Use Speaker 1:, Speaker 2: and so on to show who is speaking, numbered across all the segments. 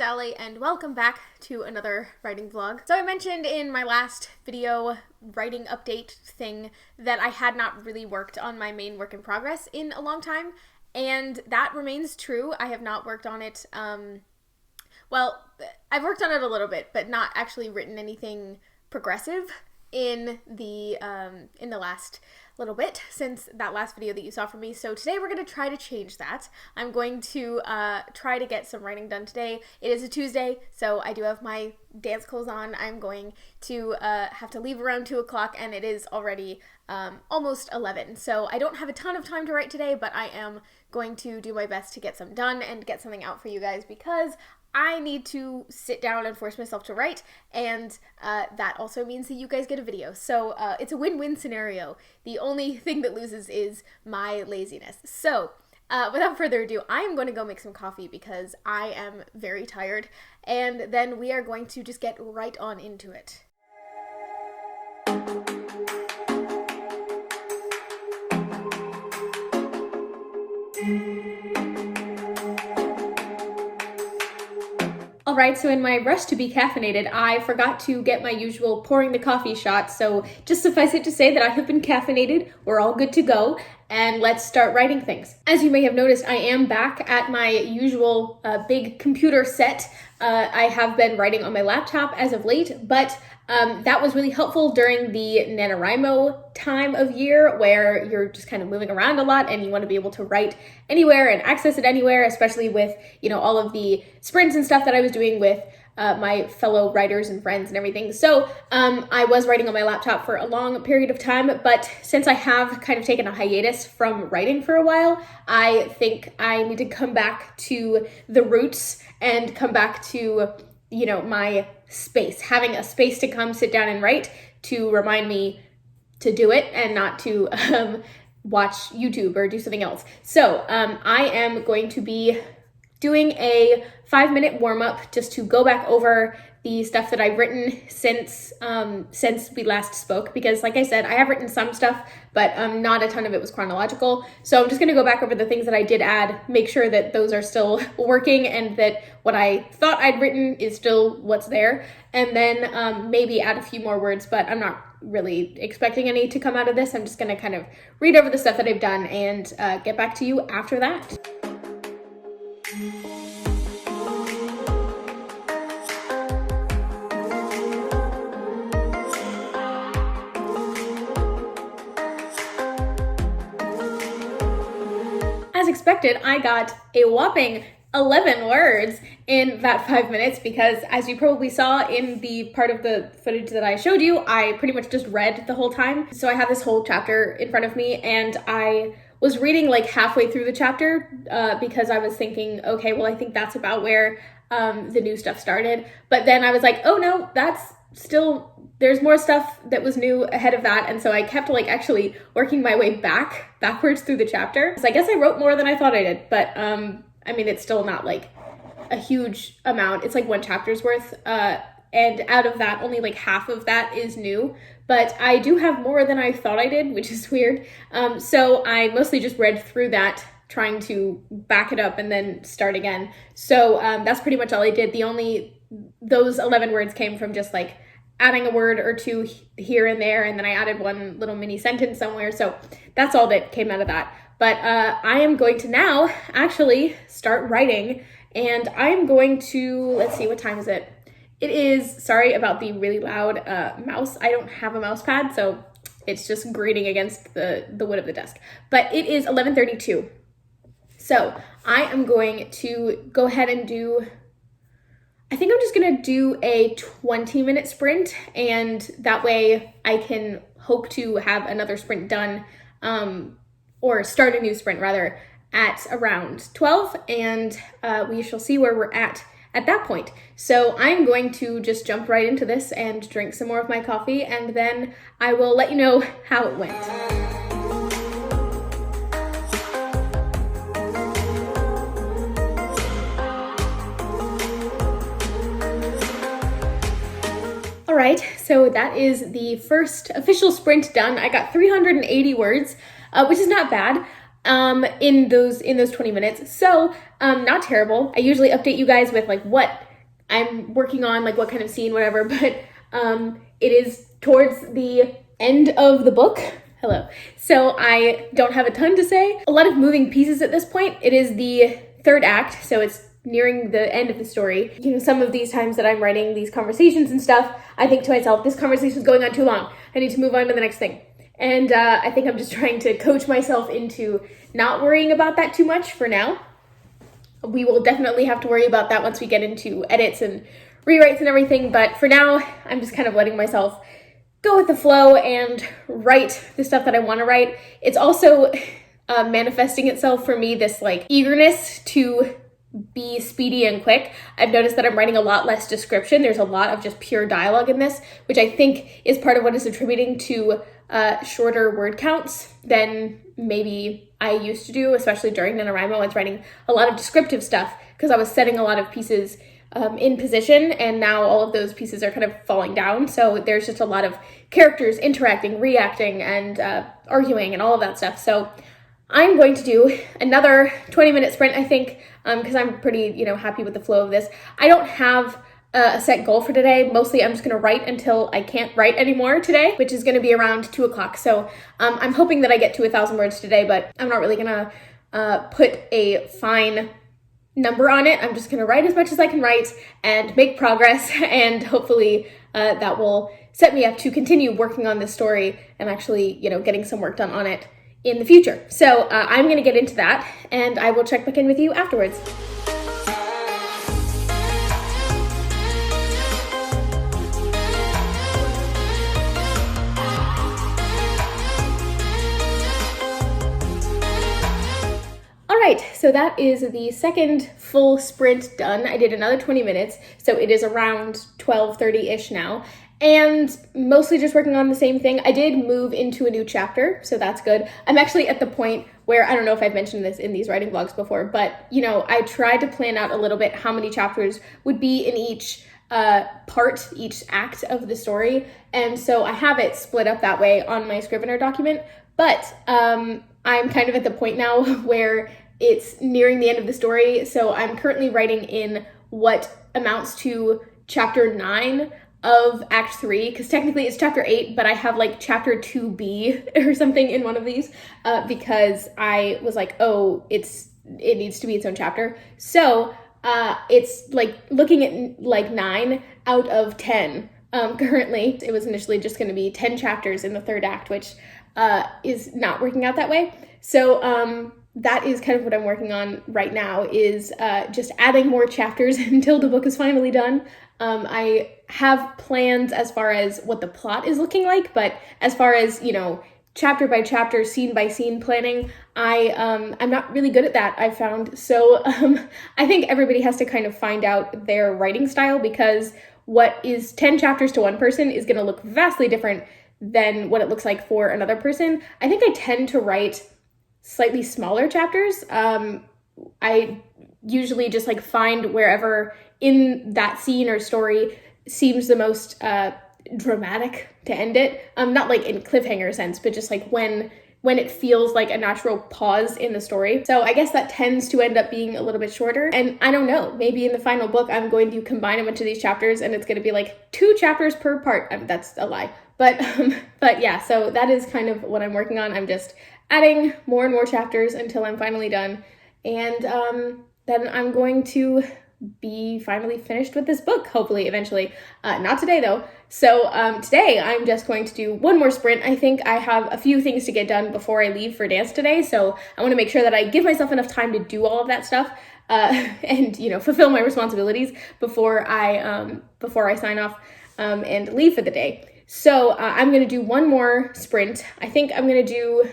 Speaker 1: Sally, and welcome back to another writing vlog. So I mentioned in my last video writing update thing that I had not really worked on my main work in progress in a long time, and that remains true. I have not worked on it, well, I've worked on it a little bit, but not actually written anything progressive in the last little bit since that last video that you saw from me. So today we're going to try to change that. I'm going to try to get some writing done today. It is a Tuesday, so I do have my dance clothes on. I'm going to have to leave around 2 o'clock, and it is already almost 11. So I don't have a ton of time to write today, but I am going to do my best to get some done and get something out for you guys because I need to sit down and force myself to write, and that also means that you guys get a video. So it's a win-win scenario. The only thing that loses is my laziness. So without further ado, I'm going to go make some coffee because I am very tired, and then we are going to just get right on into it. Alright, so in my rush to be caffeinated, I forgot to get my usual pouring the coffee shot, so just suffice it to say that I have been caffeinated, we're all good to go, and let's start writing things. As you may have noticed, I am back at my usual big computer set. I have been writing on my laptop as of late, but that was really helpful during the NaNoWriMo time of year where you're just kind of moving around a lot and you want to be able to write anywhere and access it anywhere, especially with, you know, all of the sprints and stuff that I was doing with my fellow writers and friends and everything. So I was writing on my laptop for a long period of time, but since I have kind of taken a hiatus from writing for a while, I think I need to come back to the roots and come back to, you know, my space, having a space to come sit down and write to remind me to do it and not to watch YouTube or do something else. So I am going to be doing a 5-minute warm-up just to go back over the stuff that I've written since we last spoke, because like I said, I have written some stuff, but not a ton of it was chronological. So I'm just going to go back over the things that I did add, make sure that those are still working and that what I thought I'd written is still what's there, and then maybe add a few more words, but I'm not really expecting any to come out of this. I'm just going to kind of read over the stuff that I've done and get back to you after that. As expected, I got a whopping 11 words in that 5 minutes because, as you probably saw in the part of the footage that I showed you, I pretty much just read the whole time. So I have this whole chapter in front of me, and I was reading like halfway through the chapter because I was thinking, okay, well, I think that's about where the new stuff started. But then I was like, oh no, that's still, there's more stuff that was new ahead of that. And so I kept like actually working my way backwards through the chapter. So I guess I wrote more than I thought I did, but I mean, it's still not like a huge amount. It's like 1 chapter's worth. And out of that, only like half of that is new, but I do have more than I thought I did, which is weird. So I mostly just read through that, trying to back it up and then start again. So that's pretty much all I did. Those 11 words came from just like adding a word or two here and there, and then I added one little mini sentence somewhere. So that's all that came out of that. But I am going to now actually start writing, and I'm going to, let's see, what time is it? It is, sorry about the really loud mouse. I don't have a mouse pad, so it's just grating against the wood of the desk. But it is 11:32. So I am going to go ahead and I think I'm just gonna do a 20-minute sprint, and that way I can hope to have another sprint done, or start a new sprint rather, at around 12, and we shall see where we're at that point. So I'm going to just jump right into this and drink some more of my coffee, and then I will let you know how it went. Alright, so that is the first official sprint done. I got 380 words, which is not bad. in those 20 minutes. So not terrible. I usually update you guys with like what I'm working on like what kind of scene, whatever, but it is towards the end of the book. Hello. So I don't have a ton to say. A lot of moving pieces at this point. It is the third act, so it's nearing the end of the story. You know, some of these times that I'm writing these conversations and stuff, I think to myself, this conversation is going on too long. I need to move on to the next thing. And I think I'm just trying to coach myself into not worrying about that too much for now. We will definitely have to worry about that once we get into edits and rewrites and everything, but for now, I'm just kind of letting myself go with the flow and write the stuff that I want to write. It's also manifesting itself for me, this like eagerness to be speedy and quick. I've noticed that I'm writing a lot less description. There's a lot of just pure dialogue in this, which I think is part of what is attributing to shorter word counts than maybe I used to do, especially during NaNoWriMo. I was writing a lot of descriptive stuff because I was setting a lot of pieces in position, and now all of those pieces are kind of falling down. So there's just a lot of characters interacting, reacting, and arguing and all of that stuff. So I'm going to do another 20-minute sprint, I think, because I'm pretty, happy with the flow of this. I don't have a set goal for today. Mostly I'm just going to write until I can't write anymore today, which is going to be around 2 o'clock. So I'm hoping that I get to 1,000 words today, but I'm not really going to put a fine number on it. I'm just going to write as much as I can write and make progress, and hopefully that will set me up to continue working on this story and actually, getting some work done on it in the future. So I'm going to get into that, and I will check back in with you afterwards. Right, so that is the second full sprint done. I did another 20 minutes, so it is around 12:30-ish now, and mostly just working on the same thing. I did move into a new chapter, so that's good. I'm actually at the point where, I don't know if I've mentioned this in these writing vlogs before, but, I tried to plan out a little bit how many chapters would be in each part, each act of the story, and so I have it split up that way on my Scrivener document, but I'm kind of at the point now where it's nearing the end of the story, so I'm currently writing in what amounts to chapter 9 of Act 3, because technically it's chapter 8, but I have like chapter 2B or something in one of these, because I was like, oh, it needs to be its own chapter. So it's like looking at like 9 out of 10 currently. It was initially just going to be 10 chapters in the third act, which is not working out that way. So that is kind of what I'm working on right now, is just adding more chapters until the book is finally done. I have plans as far as what the plot is looking like, but as far as, chapter by chapter, scene by scene planning, I'm not really good at that, I've found. So I think everybody has to kind of find out their writing style, because what is 10 chapters to one person is going to look vastly different than what it looks like for another person. I think I tend to write slightly smaller chapters. I usually just like find wherever in that scene or story seems the most dramatic to end it. Not like in cliffhanger sense, but just like when it feels like a natural pause in the story. So I guess that tends to end up being a little bit shorter. And I don't know, maybe in the final book, I'm going to combine a bunch of these chapters and it's going to be like 2 chapters per part. That's a lie. But yeah, so that is kind of what I'm working on. I'm just adding more and more chapters until I'm finally done. And then I'm going to be finally finished with this book, hopefully, eventually. Not today, though. So today, I'm just going to do one more sprint. I think I have a few things to get done before I leave for dance today, so I want to make sure that I give myself enough time to do all of that stuff and, fulfill my responsibilities before I sign off and leave for the day. So I'm going to do one more sprint. I think I'm going to do...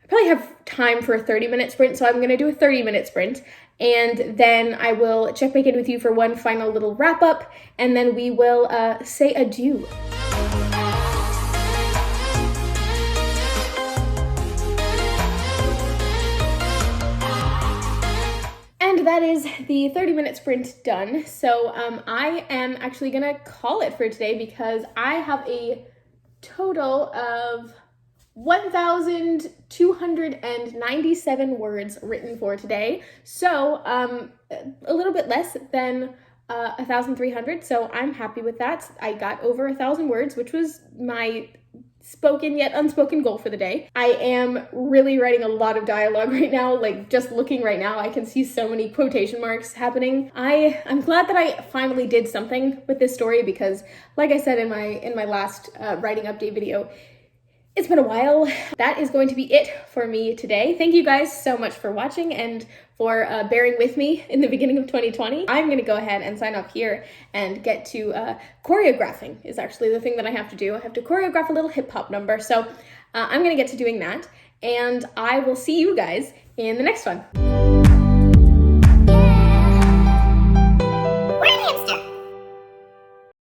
Speaker 1: I probably have time for a 30-minute sprint, so I'm going to do a 30-minute sprint, and then I will check back in with you for one final little wrap-up, and then we will say adieu. And that is the 30-minute sprint done, so I am actually going to call it for today, because I have a total of 1,297 words written for today. So a little bit less than 1,300, so I'm happy with that. I got over 1,000 words, which was my spoken yet unspoken goal for the day. I am really writing a lot of dialogue right now. Like, just looking right now, I can see so many quotation marks happening. I'm glad that I finally did something with this story because, like I said in my last writing update video, it's been a while. That is going to be it for me today. Thank you guys so much for watching and for bearing with me in the beginning of 2020. I'm gonna go ahead and sign off here and get to choreographing is actually the thing that I have to do. I have to choreograph a little hip hop number. So I'm gonna get to doing that, and I will see you guys in the next one.